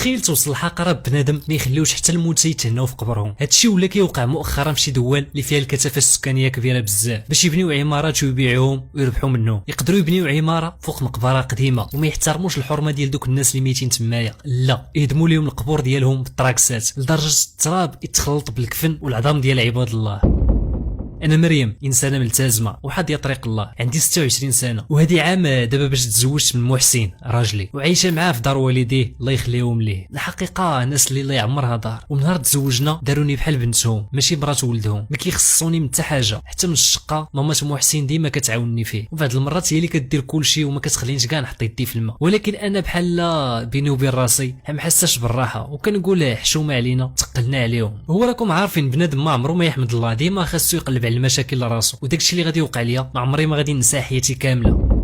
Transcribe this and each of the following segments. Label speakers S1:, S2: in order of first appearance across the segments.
S1: تخيل توصل الحقره بنادم ما يخليوش حتى الموت يتهناو في قبرهم. هادشي ولا كيوقع مؤخرا في شي دول اللي فيها الكثافه السكانيه كبيره بزاف، باش يبنيو عمارات ويبيعوهم ويربحوا منهم. يقدروا يبنيو عماره فوق مقبره قديمه وما يحترموش الحرمه ديال دوك الناس اللي ميتين تمايا، لا يهدموا لهم القبور ديالهم بالطراكسات لدرجه التراب يتخلط بالكفن والعظام ديال عباد الله. انا مريم انسانه ملتزمه وحاضيه طريق الله، عندي 26 سنه وهذه عام دابا باش تزوجت من محسن راجلي وعايشه معاه في دار والديه الله يخليهم ليه. الحقيقه ناس اللي الله يعمرها دار، ومن نهار تزوجنا داروني بحال بنتهم ماشي مرات ولدهم، ما كيخصوني من حتى حاجه حتى من الشقه. مامات محسن ديما كتعاونني فيه وبعض المرات هي اللي كدير كلشي وما كتخلينيش كاع نحط يدي في الماء، ولكن انا بحال بيني وبين راسي ما حاساش بالراحه وكنقول حشومه علينا تقلنا عليهم. هو راكم عارفين بنادم ما عمرو ما يحمد الله، ديما خاصو يقلب على المشاكل لراسو، وداكشي اللي غادي يوقع ليا ما عمري ما غادي ننسى حياتي كامله.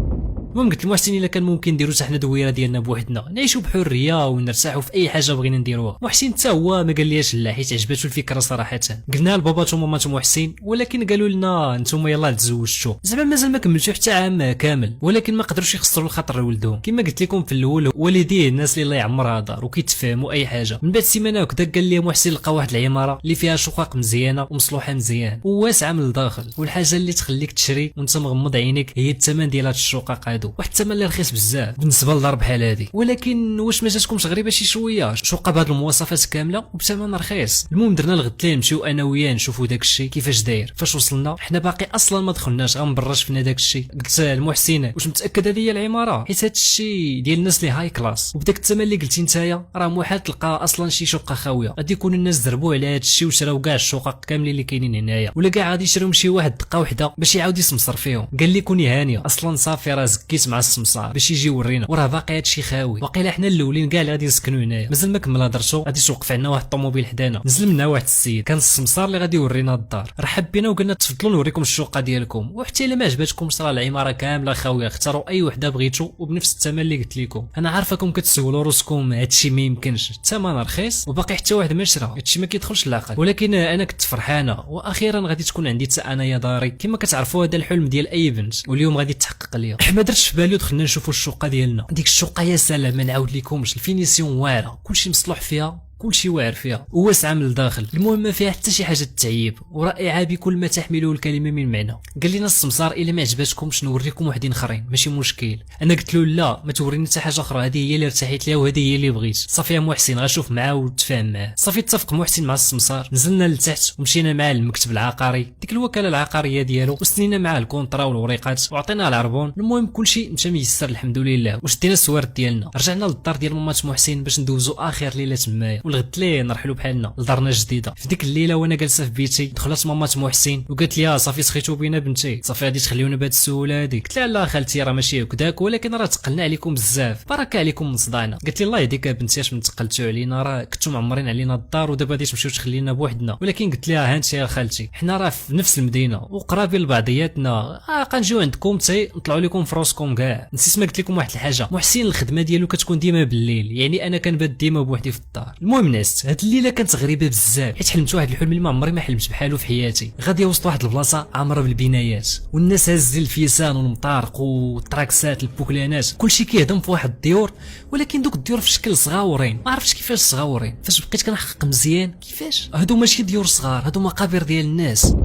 S1: المهم قلت لمحسن الا كان ممكن نديرو حتى حنا دويره ديالنا بوحدنا، نعيشوا بحريه ونرتاحوا في اي حاجه بغينا نديروها. محسن حتى هو ما قال ليش لا، حيت عجباتو الفكره صراحه. قلنا لباباتو وماماتو محسن، ولكن قالوا لنا نتوما يلاه تزوجتوا، زعما مازال ما كملتوا حتى عام كامل، ولكن ما قدروش يخسروا الخاطر لولدهم. كما قلت لكم في الاول والديه الناس اللي الله يعمرها دار وكيتفاهموا اي حاجه. من بعد سيمانه هكذا قال لي محسن لقى واحد العماره اللي فيها شقق مزيانه ومصلوحه مزيان وواسعه من الداخل، والحاجه اللي تخليك تشري وانت مغمض عينيك هي الثمن ديال هاد الشقق هادو، واحد الثمن اللي رخيص بزاف بالنسبه لدار بحال هادي. ولكن واش ما جاتكمش غريبه شي شويه شقه بهاد المواصفات كامله وبثمن رخيص؟ المهم درنا الغدلين نمشيو انا وياه نشوفوا داك الشيء كيفاش داير. فاش وصلنا حنا باقي اصلا ما دخلناش، غنبرا شفنا داك الشيء. قلت لمحسن واش متاكد هذه هي العماره؟ حيت هاد الشيء ديال الناس اللي هاي كلاس، وبداك الثمن اللي قلتي نتايا راه محال تلقى اصلا شي شقه خاويه. غادي يكونوا الناس ضربوا على هاد الشيء وشراو كاع الشقق كاملين اللي كاينين هنايا، ولا كاع غادي يشريو شي واحد دقه وحده باش يعاود يسمسر فيهم. قال لي كوني هانيه اصلا صافي راه زكيت مع السمسار باش يجي يورينا، وراه باقي هادشي خاوي. واقيلا حنا الاولين كاع اللي غادي نسكنوا هنايا. مازال ما كمل هضرتو غادي توقف عندنا واحد الطوموبيل حدانا، نزل منها واحد السيد كان السمسار اللي غادي يورينا الدار. رحب بينا وقلنا تفضلوا نوريكم الشقه ديالكم، وحتى الا ما عجباتكمش راه العماره كامله خاويه، اختاروا اي وحده بغيتو وبنفس الثمن اللي قلت لكم. انا عارفاكم كتسولوا راسكم هادشي ما يمكنش، الثمن رخيص وباقي حتى واحد ما شرا، هادشي ما كيدخلش العقل. ولكن انا كنت فرحانه واخيرا غادي تكون عندي حتى انايا داري. كما كتعرفوا هذا الحلم ديال اي بنت واليوم غادي يتحقق ليا. ما درتش في بالي ودخلنا نشوفوا الشقه ديالنا. ديك الشقه يا سلام ما نعاود لكمش، الفينيسيون واعره، كلشي مصلوح فيها كلشي واعر فيها وواسعه من الداخل. المهم ما فيها حتى شي حاجه تعيب ورائعه بكل ما تحمله الكلمه من معنى. قال لنا السمسار الا ما عجباتكمش نوريكم وحدين اخرين ماشي مشكل. انا قلت له لا ما توريني حتى حاجه اخرى، هذه هي اللي ارتحيت ليها وهذه هي اللي بغيت. صافي يا محسن غنشوف معاه وتفاهم معاه. صافي اتفق محسن مع السمسار، نزلنا لتحت ومشينا معاه للمكتب العقاري ديك الوكاله العقاريه ديالو وسنينا معاه الكونطرا والوريقات وعطيناه العربون. المهم كلشي مشى ميسر الحمد لله وشدينا السوارت ديالنا. رجعنا للدار ديال مامات محسن باش ندوزو اخر ليله تمايا، والغد ليه نرحلوا بحالنا لدارنا الجديده. في ديك الليله وانا جالسه في بيتي دخلت مامات محسن وقالت لي صافي سخيتو بينا بنتي، صافي غادي تخليونا بهاد السهوله هادي. قلت لها لا خالتي راه ماشي هكذاك، ولكن راه تقلنا عليكم بزاف، بركه عليكم من صداعنا. قالت لي الله يهديك بنتي اش من تقلتوا علينا، راه كنتو معمرين علينا الدار ودابا غادي تمشيو تخلينا بوحدنا. ولكن قلت لها هانتي يا خالتي حنا راه في نفس المدينه وقرابين لبعضياتنا، غنجيو عندكم تي نطلعوا لكم في راسكم كاع. نسيت ما قلت لكم واحد الحاجه، محسن الخدمه ديالو كتكون ديما بالليل، يعني انا كنبات ديما بوحدي في الدار. المهم نعست هاد الليله كانت غريبه بزاف حيت حلمت واحد الحلم اللي ما عمري ما حلمت بحالو في حياتي. غادي وسط واحد البلاصه عامره بالبنايات والناس هازين الفيسان والمطارق والتراكسات البوكلانات، كلشي كيهضم في واحد الديور، ولكن دوك الديور في شكل صغاورين ما عرفتش كيفاش صغاورين. فاش بقيت كنحقق مزيان كيفاش هادو ماشي ديور صغار، هادو مقابر ديال الناس.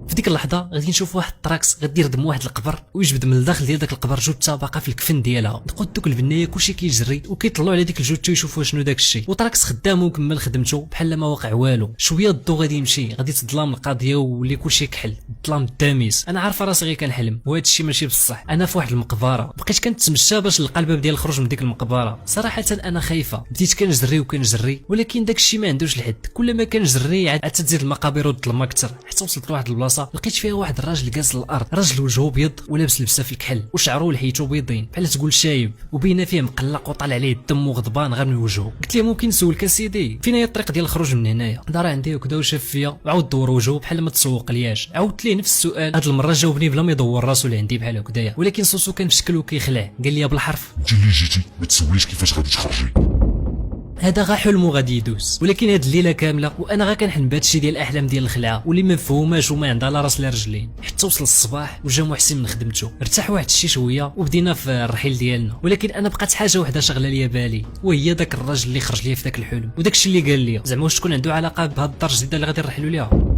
S1: في ديك اللحظه غادي نشوف واحد التراكس غادي يردم واحد القبر ويجبد من الداخل ديال داك القبر جثه باقا في الكفن ديالها. نقود دوك البنيه كلشي كيجري وكيطلعوا على ديك الجثه يشوفوا شنو داك الشيء، وتراكس خدام وكمل خدمته بحال ما واقع والو. شويه الضو غادي يمشي غادي تظلام القضيه وولي كلشي كحل الظلام الدامس. انا عارفه راسي غير كنحلم وهذا الشيء ماشي بصح. انا في واحد المقبره بقيت كنتمشى باش نلقى الباب ديال الخروج من ديك المقبره. صراحه انا خايفه، بديت كنجري وكنجري ولكن داك الشيء ما عندوش الحد. كل ما كنجري عاد تزيد المقابر والظلمه اكثر حتى وصلت لواحد البلاصه لقيت فيها واحد الراجل جالس للارض، راجل وجهه ابيض ولابس لبسه في الكحل وشعره ولحيته بيضين بحال تقول شايب، وبينا فيه مقلق وطالع عليه الدم وغضبان غير من وجهه. قلت له ممكن نسولك سيدي فين هي الطريق ديال الخروج من هنايا؟ دار عندي وكذا وشاف فيا وعاود دور وجهه بحال ما تسوق لياش. عاودت ليه نفس السؤال، هاد المره جاوبني بلا ما يدور راسو لعندي بحال هكذايا، ولكن صوتو كان في شكل وكيخلع. قال لي بالحرف
S2: انت اللي جيتي ما تسوليش كيفاش غادي تخرجي.
S1: هذا غا حلم وغادي يدوز، ولكن هاد الليله كامله وانا غا كنحلم بهذا الشيء ديال الاحلام ديال الخلعه واللي ما مفهوماش وما عندها لا راس لا رجلين. حتى وصل الصباح وجا محسن من خدمته، ارتاح واحد الشي شويه وبدينا في الرحيل ديالنا. ولكن انا بقات حاجه وحده شغله ليا بالي، وهي داك الراجل اللي خرج ليا في داك الحلم وداك الشيء اللي قال لي زعما واش تكون عنده علاقه بهاد الدار الجديده اللي غادي نرحلوا ليها.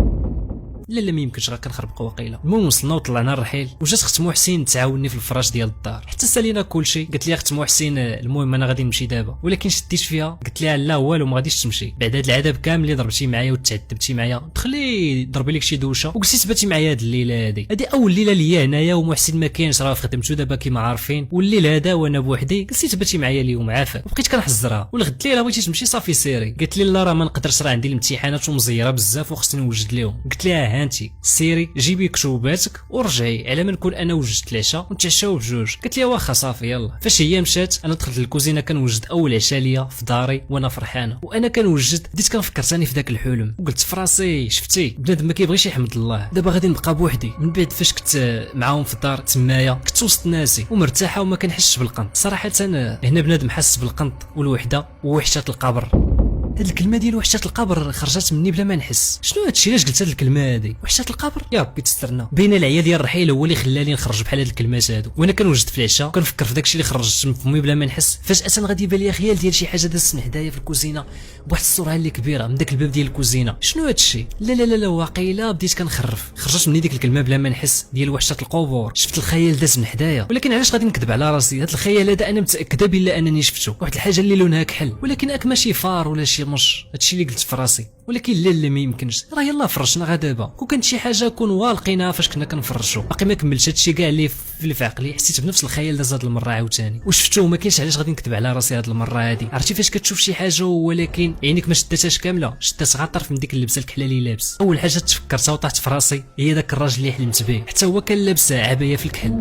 S1: لا ما يمكنش، غا كنخربقوا واقيلا. المهم وصلنا وطلعنا الرحيل وجات اخت محسن تعاوني في الفراش ديال الدار حتى سالينا كلشي. قالت لي اخت محسن المهم انا غادي نمشي دابا، ولكن شديت فيها قلت لها لا والو ما غاديش تمشي. بعد هاد العذاب كامل اللي ضربتي معايا وتعذبتي معايا دخلي ضربي لك شي دوشه وقلتي تباتي معايا هاد الليله هادي اول ليله ليا هنايا ومحسن ما كاينش راه في خدمته دابا كيما عارفين، والليل هذا وانا بوحدي قلتي تباتي معايا اليوم عافاك. وبقيت كنحزرها والغد ليله بغيتي تمشي صافي سيري. قالت لي لا راه ما نقدرش راه عندي الامتحانات ومزيره بزاف وخصني نوجد لهم. قلت لها هانتي سيري جيبي كتوباتك ورجعي على ما نكون انا وجدت العشاء ونتعشاو بجوج. قالت لي واخا صافي يلا. فاش هي مشات انا دخلت للكوزينه كنوجد اول عشاء ليا في داري وانا فرحانه، وانا كنوجد بديت كنفكر ثاني في ذاك الحلم وقلت في راسي شفتي بنادم ما كيبغيش يحمد الله، دابا غادي نبقى بوحدي. من بعد فاش كنت معاهم في الدار تمايا كنت وسط ناسي ومرتاحه وما كنحسش بالقنط. صراحه انا هنا بنادم حس بالقنط والوحده ووحشه القبر. هاد الكلمه ديال وحشه القبر خرجت مني بلا ما نحس. شنو هادشي علاش قلت هاد الكلمه هادي وحشه القبر؟ يا ربي تسترنا. بين العيا ديال الرحيل هو اللي خلاني نخرج بحال هاد الكلمات هادو، وانا كنوجد في العشاء كنفكر في داكشي اللي خرجت من فمي بلا ما نحس. فجاه غادي يبان لي خيال ديال شي حاجه دازت من حدايا في الكوزينه بواحد السرعه اللي كبيره من داك الباب ديال الكوزينه. شنو هادشي؟ لا لا لا لا واقيلا بديت كنخرف. خرجت مني ديك الكلمه بلا ما نحس ديال وحشه القبور. شفت الخيال داز من حدايا، ولكن علاش غادي نكذب على راسي؟ هاد الخيال هذا انا متاكده بالله انني شفته، واحد الحاجه اللي لونها كحل، ولكن اك ماشي فار ولا شي مش. هادشي اللي قلت في راسي. ولكن لا ما يمكنش، راه يلا فرشنا غا دابا. كون كانت شي حاجه كون والقيناها فاش كنا كنفرشوا. باقي ما كملتش هادشي كاع اللي في عقلي. حسيت بنفس الخيال داز هاد المره عاوتاني وشفتو. ما كاينش علاش غادي نكذب على راسي هاد المره هادي. عرفتي فاش كتشوف شي حاجه ولكن عينيك ما شداتهاش كامله، شدات غير طرف من ديك اللبسه الكحله اللي لابس. اول حاجه تفكرتها وطاحت في راسي هي داك الراجل اللي حلمت به، حتى هو كان لابس عبايه في الكحل.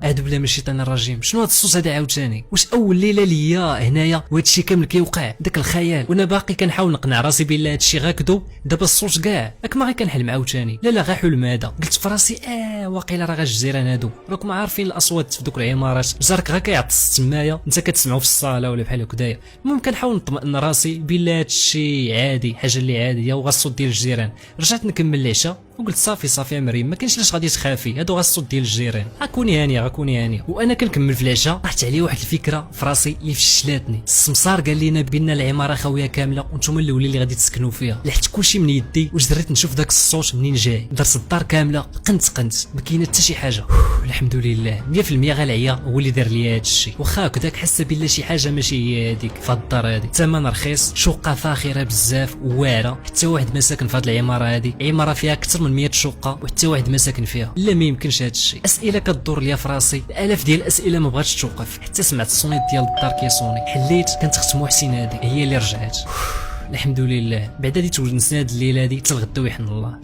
S1: اعوذ بالله من الشيطان الرجيم. شنو هاد الصوت هذا عاوتاني؟ واش اول ليله ليا هنايا وهادشي كامل كيوقع داك الخيال وانا باقي كنحاول نقنع راسي بلي هادشي غا كذوب؟ دابا الصوت كاع راك ما غير كنحلم عاوتاني. لا غا حلم هذا. قلت في راسي واقيلا راه غا الجيران هادو راكم عارفين الاصوات في دوك العمارات، جارك غا كيعطس تمايا انت كتسمعو في الصاله ولا بحال هكذايا. المهم كنحاول نطمئن راسي بلي هادشي عادي، حاجه اللي عاديه وغا الصوت ديال الجيران. رجعت نكمل العشاء وقلت صافي يا مريم ما كاينش علاش غادي تخافي، هادو غا الصوت ديال الجيران. غاكوني هانيه وانا كنكمل في العشاء طاحت عليا واحد الفكره في راسي اللي فشلاتني. السمسار قال لنا بان العماره خاويه كامله وانتم الاولين اللي غادي تسكنوا فيها. لحت كلشي من يدي وجريت نشوف داك الصوت منين جاي. درت الدار كامله قنت ما كاينه حتى شي حاجه. الحمد لله 100% غا العيا هو اللي دار لي هذا الشيء. واخا هكذاك حاسه بلا شي حاجه ماشي هي هذيك في الدار هذه. ثمن رخيص، شقه فاخره بزاف وواعره، حتى واحد ما ساكن في هذه العماره هذه. عماره فيها اكثر من 100 شقه وحتى واحد ما ساكن فيها. لا ما يمكنش هذا الشيء. اسئله كدور ليا في راسي، الاف ديال الاسئله ما بغاتش توقف. حتى سمعت الصونيت ديال الدار كيصوني. حليت كانت اخت محسن هذه هي اللي رجعت. الحمد لله. بعد هذه تونسنا هذه الليله هذه حتى الغدا ويحن الله.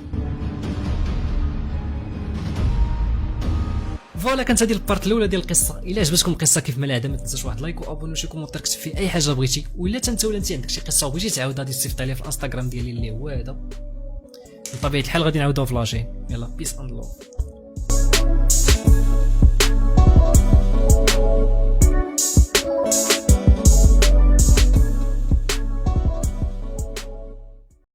S1: فوالا كانت هذه البارت الاولى ديال القصه. الا عجبتكم القصه كيف ما العاده ما تنساش واحد لايك وابوني وشي كومونتير كتب فيه اي حاجه بغيتي، ولا انت ولا انت عندك شي قصه وبغيتي تعاود غادي تصيفط ليا في الانستغرام ديالي اللي هو هذا. بطبيعه الحال غادي نعاودوها في لاشين. يلا بيس اند لوف.